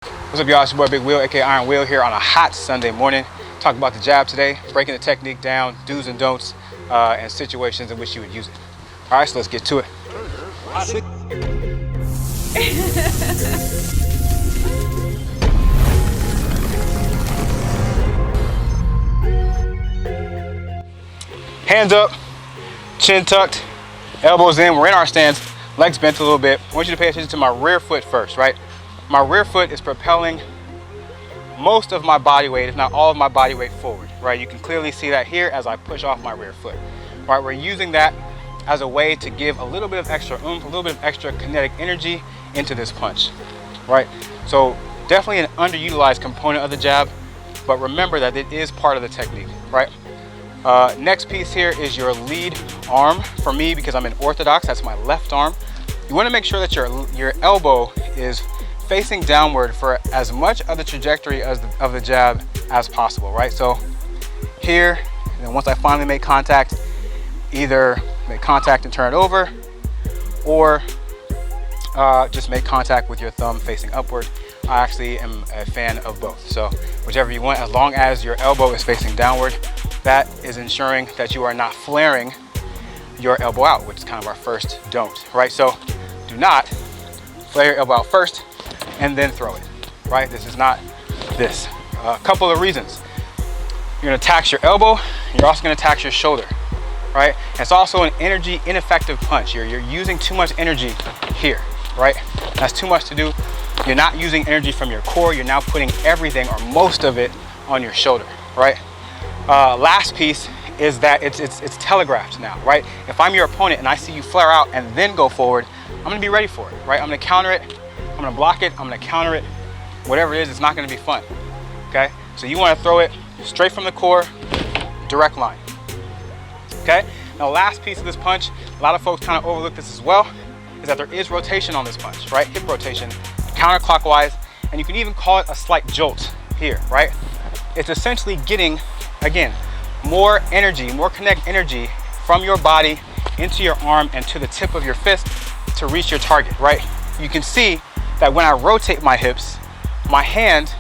What's up, y'all? It's your boy Big Will, aka Iron Will, here on a hot Sunday morning. Talking about the jab today, breaking the technique down, do's and don'ts, and situations in which you would use it. All right, so let's get to it. Hands up, chin tucked, elbows in. We're in our stance, legs bent a little bit. I want you to pay attention to my rear foot first, right? My rear foot is propelling most of my body weight, if not all of my body weight, forward, right? You can clearly see that here as I push off my rear foot, right? We're using that as a way to give a little bit of extra oomph, a little bit of extra kinetic energy into this punch, right? So definitely an underutilized component of the jab, but remember that it is part of the technique, right? Next piece here is your lead arm. For me, because I'm in orthodox, that's my left arm. You want to make sure that your elbow is facing downward for as much of the trajectory of the jab as possible, right? So here, and then once I finally make contact, either make contact and turn it over, or just make contact with your thumb facing upward. I actually am a fan of both. So whichever you want, as long as your elbow is facing downward, that is ensuring that you are not flaring your elbow out, which is kind of our first don't, right? So do not flare your elbow out first and then throw it, right? This is not this. A couple of reasons. You're gonna tax your elbow, you're also gonna tax your shoulder, right? It's also an energy ineffective punch. You're using too much energy here, right? That's too much to do. You're not using energy from your core, you're now putting everything or most of it on your shoulder, right? Last piece is that it's telegraphed now, right? If I'm your opponent and I see you flare out and then go forward, I'm gonna be ready for it, right? I'm gonna counter it, I'm gonna block it, I'm gonna counter it. Whatever it is, it's not gonna be fun, okay? So you wanna throw it straight from the core, direct line, okay? Now, last piece of this punch, a lot of folks kind of overlook this as well, is that there is rotation on this punch, right? Hip rotation, counterclockwise, and you can even call it a slight jolt here, right? It's essentially getting, again, more energy, more kinetic energy from your body into your arm and to the tip of your fist to reach your target, right? You can see that when I rotate my hips, my hand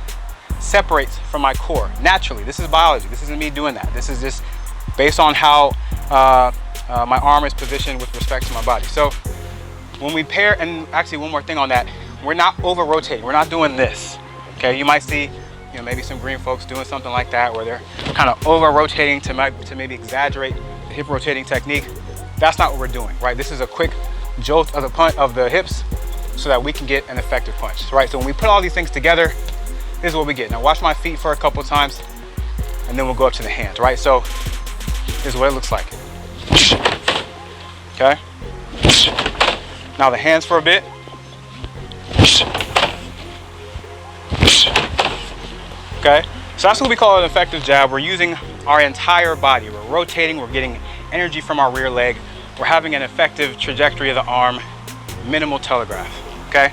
separates from my core naturally. This is biology. This isn't me doing that. This is just based on how my arm is positioned with respect to my body. So when we pair, and actually one more thing on that, we're not over rotating. We're not doing this, okay? You might see, you know, maybe some green folks doing something like that where they're kind of over rotating to maybe exaggerate the hip rotating technique. That's not what we're doing, right? This is a quick jolt of the punch of the hips so that we can get an effective punch, right? So when we put all these things together, this is what we get. Now watch my feet for a couple times and then we'll go up to the hands, right? So this is what it looks like, okay? Now the hands for a bit. Okay, so that's what we call an effective jab. We're using our entire body. We're rotating, we're getting energy from our rear leg. We're having an effective trajectory of the arm, minimal telegraph, okay?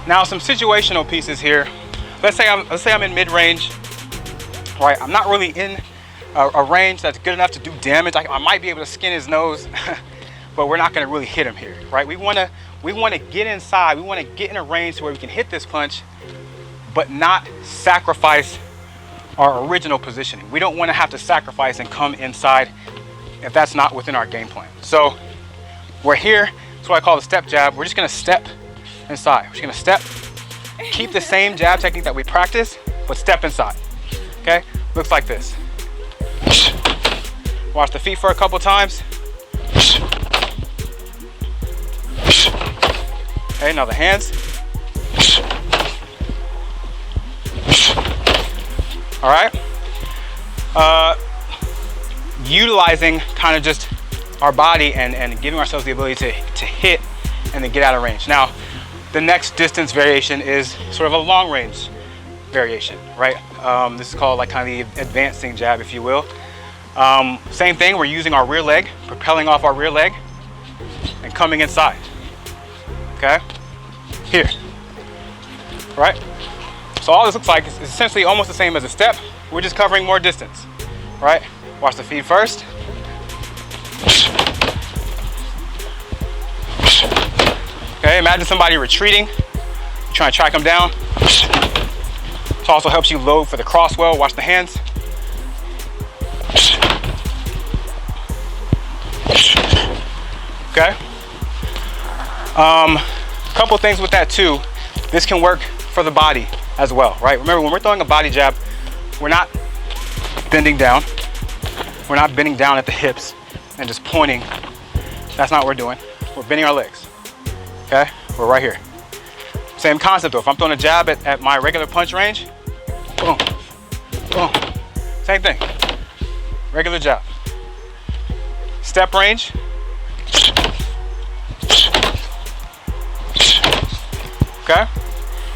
Now some situational pieces here. Let's say I'm in mid-range, right? I'm not really in a range that's good enough to do damage. I might be able to skin his nose, but we're not gonna really hit him here, right? We wanna get inside, we wanna get in a range to where we can hit this punch, but not sacrifice our original positioning. We don't want to have to sacrifice and come inside if that's not within our game plan. So we're here, that's what I call the step jab. We're just gonna step inside. We're just gonna step, keep the same jab technique that we practice, but step inside, okay? Looks like this. Watch the feet for a couple times. Okay, now the hands. All right, utilizing kind of just our body and giving ourselves the ability to hit and then get out of range. Now, the next distance variation is sort of a long range variation, right? This is called like kind of the advancing jab, if you will. Same thing, we're using our rear leg, propelling off our rear leg and coming inside, okay? Here, right? So all this looks like is essentially almost the same as a step. We're just covering more distance, right? Watch the feet first. Okay, imagine somebody retreating trying to track them down. This also helps you load for the cross well. Watch the hands. Okay. Couple things with that too. This can work for the body as well, right? Remember, when we're throwing a body jab, we're not bending down. We're not bending down at the hips and just pointing. That's not what we're doing. We're bending our legs. Okay? We're right here. Same concept though. If I'm throwing a jab at my regular punch range, boom, boom. Same thing. Regular jab. Step range. Okay?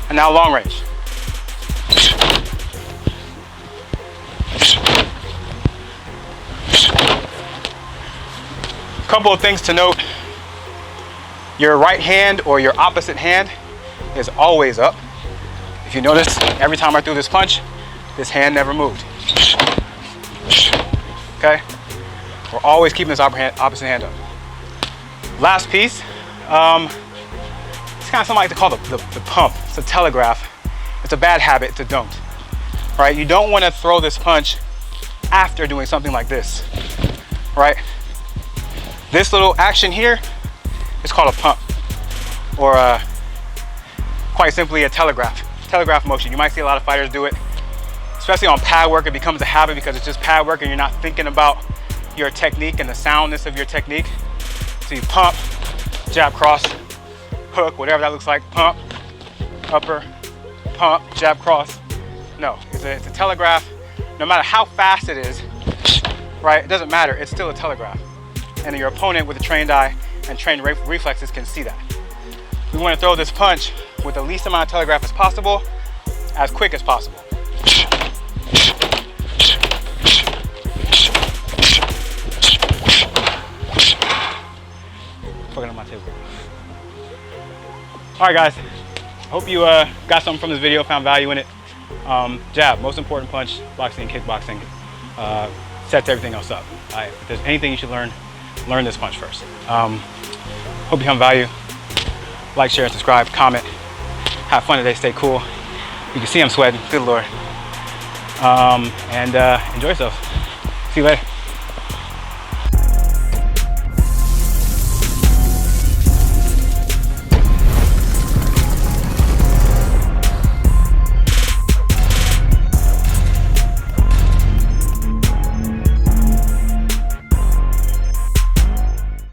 And now long range. Couple of things to note. Your right hand or your opposite hand is always up. If you notice, every time I threw this punch, this hand never moved. Okay? We're always keeping this opposite hand up. Last piece, it's kind of something I like to call the pump. It's a telegraph. It's a bad habit to don't. Right? You don't want to throw this punch after doing something like this. Right? This little action here is called a pump, or quite simply a telegraph motion. You might see a lot of fighters do it, especially on pad work. It becomes a habit because it's just pad work and you're not thinking about your technique and the soundness of your technique. So you pump, jab, cross, hook, whatever that looks like, pump, upper, pump, jab, cross. No, it's a telegraph. No matter how fast it is, right, it doesn't matter, it's still a telegraph. And your opponent with a trained eye and trained reflexes can see that. We want to throw this punch with the least amount of telegraph as possible, as quick as possible. Fucking on my table. All right, guys. Hope you got something from this video, found value in it. Jab, most important punch, boxing, kickboxing, sets everything else up. If there's anything you should learn this punch first. Hope you found value. Like, share, and subscribe, comment. Have fun today, stay cool. You can see I'm sweating, good Lord. And enjoy yourself. See you later.